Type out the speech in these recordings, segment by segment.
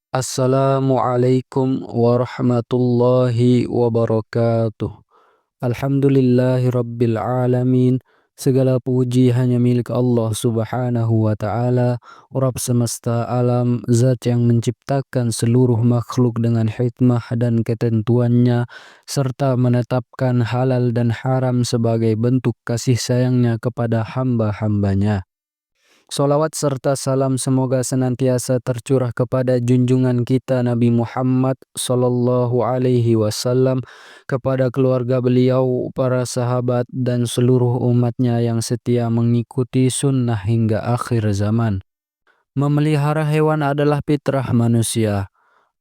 Assalamualaikum warahmatullahi wabarakatuh. Alhamdulillahirabbil alamin. Segala puji hanya milik Allah Subhanahu wa taala, Rabb semesta alam, zat yang menciptakan seluruh makhluk dengan hikmah dan ketentuannya, serta menetapkan halal dan haram sebagai bentuk kasih sayangnya kepada hamba-hambanya. Salawat serta salam semoga senantiasa tercurah kepada junjungan kita Nabi Muhammad sallallahu alaihi wasallam, kepada keluarga beliau, para sahabat, dan seluruh umatnya yang setia mengikuti sunnah hingga akhir zaman. Memelihara hewan adalah fitrah manusia.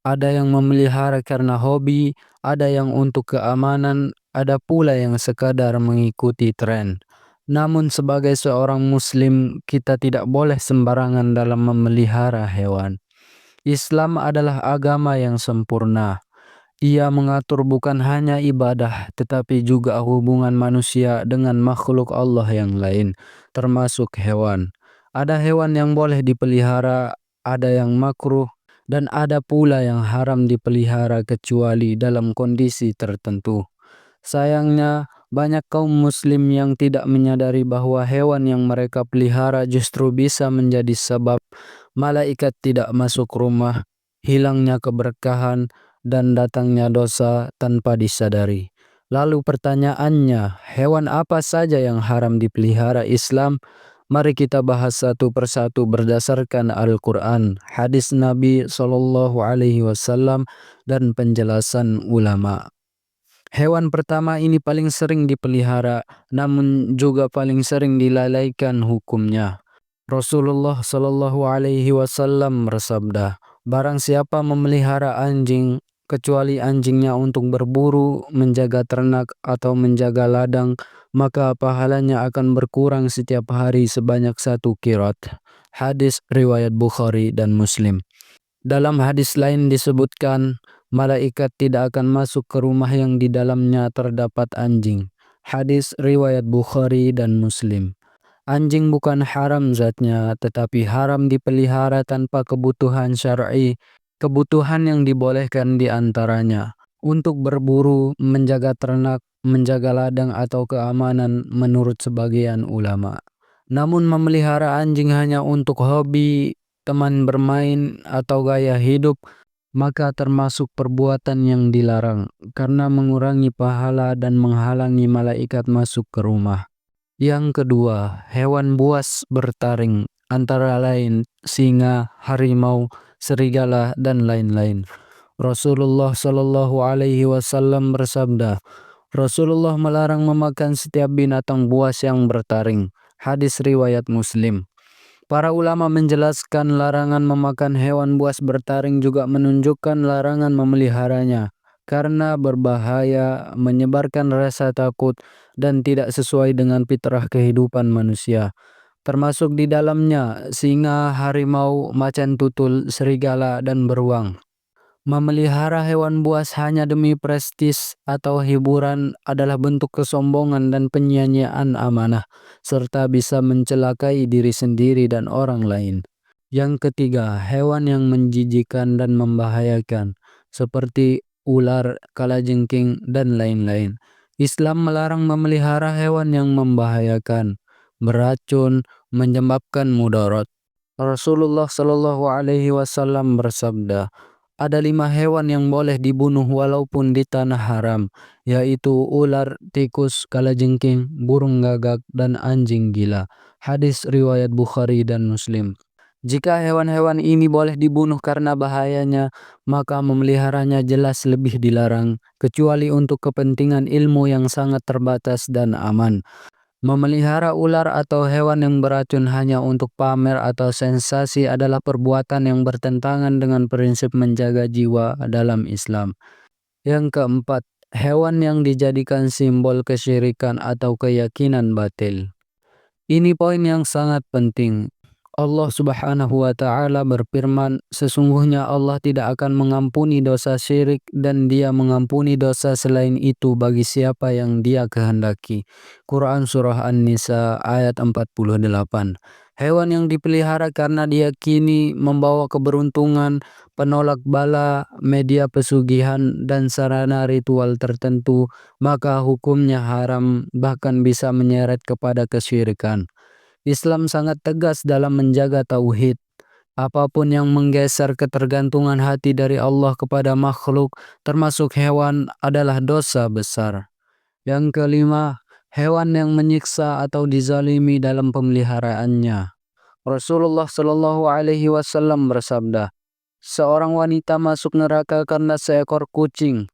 Ada yang memelihara karena hobi, ada yang untuk keamanan, ada pula yang sekadar mengikuti tren. Namun sebagai seorang muslim, kita tidak boleh sembarangan dalam memelihara hewan. Islam adalah agama yang sempurna. Ia mengatur bukan hanya ibadah, tetapi juga hubungan manusia dengan makhluk Allah yang lain, termasuk hewan. Ada hewan yang boleh dipelihara, ada yang makruh, dan ada pula yang haram dipelihara kecuali dalam kondisi tertentu. Sayangnya, banyak kaum muslim yang tidak menyadari bahwa hewan yang mereka pelihara justru bisa menjadi sebab malaikat tidak masuk rumah, hilangnya keberkahan, dan datangnya dosa tanpa disadari. Lalu pertanyaannya, hewan apa saja yang haram dipelihara Islam? Mari kita bahas satu persatu berdasarkan Al-Quran, hadis Nabi SAW, dan penjelasan ulama. Hewan pertama ini paling sering dipelihara, namun juga paling sering dilalaikan hukumnya. Rasulullah SAW bersabda, "Barang siapa memelihara anjing, kecuali anjingnya untuk berburu, menjaga ternak, atau menjaga ladang, maka pahalanya akan berkurang setiap hari sebanyak 1 qirat." Hadis riwayat Bukhari dan Muslim. Dalam hadis lain disebutkan, malaikat tidak akan masuk ke rumah yang di dalamnya terdapat anjing. Hadis riwayat Bukhari dan Muslim. Anjing bukan haram zatnya, tetapi haram dipelihara tanpa kebutuhan syar'i. Kebutuhan yang dibolehkan di antaranya untuk berburu, menjaga ternak, menjaga ladang, atau keamanan menurut sebagian ulama. Namun memelihara anjing hanya untuk hobi, teman bermain, atau gaya hidup, maka termasuk perbuatan yang dilarang karena mengurangi pahala dan menghalangi malaikat masuk ke rumah. Yang kedua, hewan buas bertaring, antara lain singa, harimau, serigala, dan lain-lain. Rasulullah Shallallahu Alaihi Wasallam bersabda, Rasulullah melarang memakan setiap binatang buas yang bertaring. Hadis riwayat Muslim. Para ulama menjelaskan larangan memakan hewan buas bertaring juga menunjukkan larangan memeliharanya, karena berbahaya, menyebarkan rasa takut, dan tidak sesuai dengan fitrah kehidupan manusia. Termasuk di dalamnya singa, harimau, macan tutul, serigala, dan beruang. Memelihara hewan buas hanya demi prestis atau hiburan adalah bentuk kesombongan dan penyia-nyiaan amanah, serta bisa mencelakai diri sendiri dan orang lain. Yang ketiga, hewan yang menjijikan dan membahayakan, seperti ular, kalajengking, dan lain-lain. Islam melarang memelihara hewan yang membahayakan, beracun, menyebabkan mudarat. Rasulullah Shallallahu Alaihi Wasallam bersabda, ada 5 hewan yang boleh dibunuh walaupun di tanah haram, yaitu ular, tikus, kalajengking, burung gagak, dan anjing gila. Hadis riwayat Bukhari dan Muslim. Jika hewan-hewan ini boleh dibunuh karena bahayanya, maka memeliharanya jelas lebih dilarang, kecuali untuk kepentingan ilmu yang sangat terbatas dan aman. Memelihara ular atau hewan yang beracun hanya untuk pamer atau sensasi adalah perbuatan yang bertentangan dengan prinsip menjaga jiwa dalam Islam. Yang keempat, hewan yang dijadikan simbol kesyirikan atau keyakinan batil. Ini poin yang sangat penting. Allah Subhanahu wa Ta'ala berfirman, "Sesungguhnya Allah tidak akan mengampuni dosa syirik, dan Dia mengampuni dosa selain itu bagi siapa yang Dia kehendaki." Quran Surah An-Nisa ayat 48. Hewan yang dipelihara karena diyakini membawa keberuntungan, penolak bala, media pesugihan, dan sarana ritual tertentu, maka hukumnya haram bahkan bisa menyeret kepada kesyirikan. Islam sangat tegas dalam menjaga tauhid. Apapun yang menggeser ketergantungan hati dari Allah kepada makhluk, termasuk hewan, adalah dosa besar. Yang kelima, hewan yang menyiksa atau dizalimi dalam pemeliharaannya. Rasulullah Shallallahu Alaihi Wasallam bersabda, seorang wanita masuk neraka karena seekor kucing.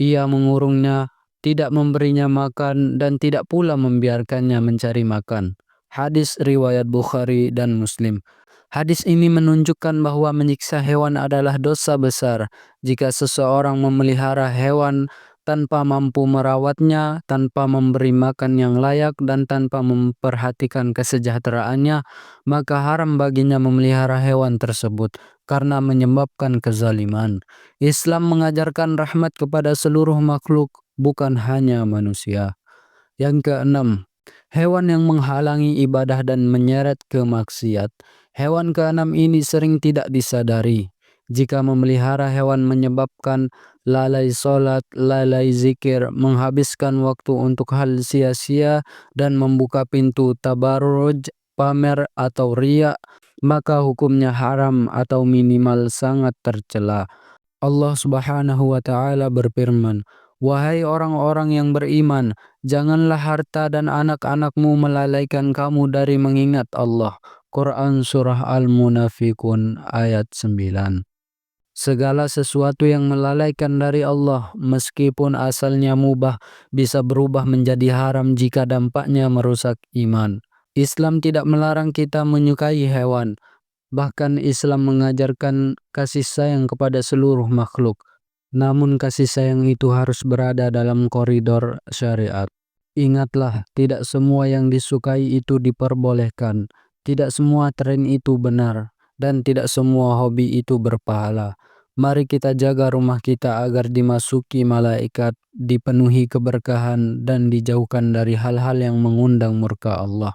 Ia mengurungnya, tidak memberinya makan, dan tidak pula membiarkannya mencari makan. Hadis riwayat Bukhari dan Muslim. Hadis ini menunjukkan bahwa menyiksa hewan adalah dosa besar jika seseorang memelihara hewan tanpa mampu merawatnya, tanpa memberi makan yang layak, dan tanpa memperhatikan kesejahteraannya, maka haram baginya memelihara hewan tersebut karena menyebabkan kezaliman. Islam mengajarkan rahmat kepada seluruh makhluk, bukan hanya manusia. Yang keenam, hewan yang menghalangi ibadah dan menyeret ke maksiat. Hewan keenam ini sering tidak disadari. Jika memelihara hewan menyebabkan lalai solat, lalai zikir, menghabiskan waktu untuk hal sia-sia, dan membuka pintu tabarruj, pamer atau riya, maka hukumnya haram atau minimal sangat tercela. Allah Subhanahu wa Ta'ala berfirman, "Wahai orang-orang yang beriman, janganlah harta dan anak-anakmu melalaikan kamu dari mengingat Allah." Quran Surah Al-Munafikun ayat 9. Segala sesuatu yang melalaikan dari Allah, meskipun asalnya mubah, bisa berubah menjadi haram jika dampaknya merusak iman. Islam tidak melarang kita menyukai hewan. Bahkan Islam mengajarkan kasih sayang kepada seluruh makhluk. Namun kasih sayang itu harus berada dalam koridor syariat. Ingatlah, tidak semua yang disukai itu diperbolehkan. Tidak semua tren itu benar. Dan tidak semua hobi itu berpahala. Mari kita jaga rumah kita agar dimasuki malaikat, dipenuhi keberkahan, dan dijauhkan dari hal-hal yang mengundang murka Allah.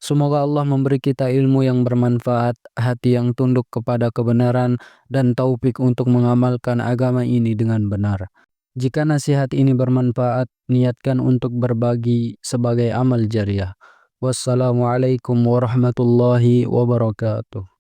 Semoga Allah memberi kita ilmu yang bermanfaat, hati yang tunduk kepada kebenaran, dan taufik untuk mengamalkan agama ini dengan benar. Jika nasihat ini bermanfaat, niatkan untuk berbagi sebagai amal jariah. Wassalamualaikum warahmatullahi wabarakatuh.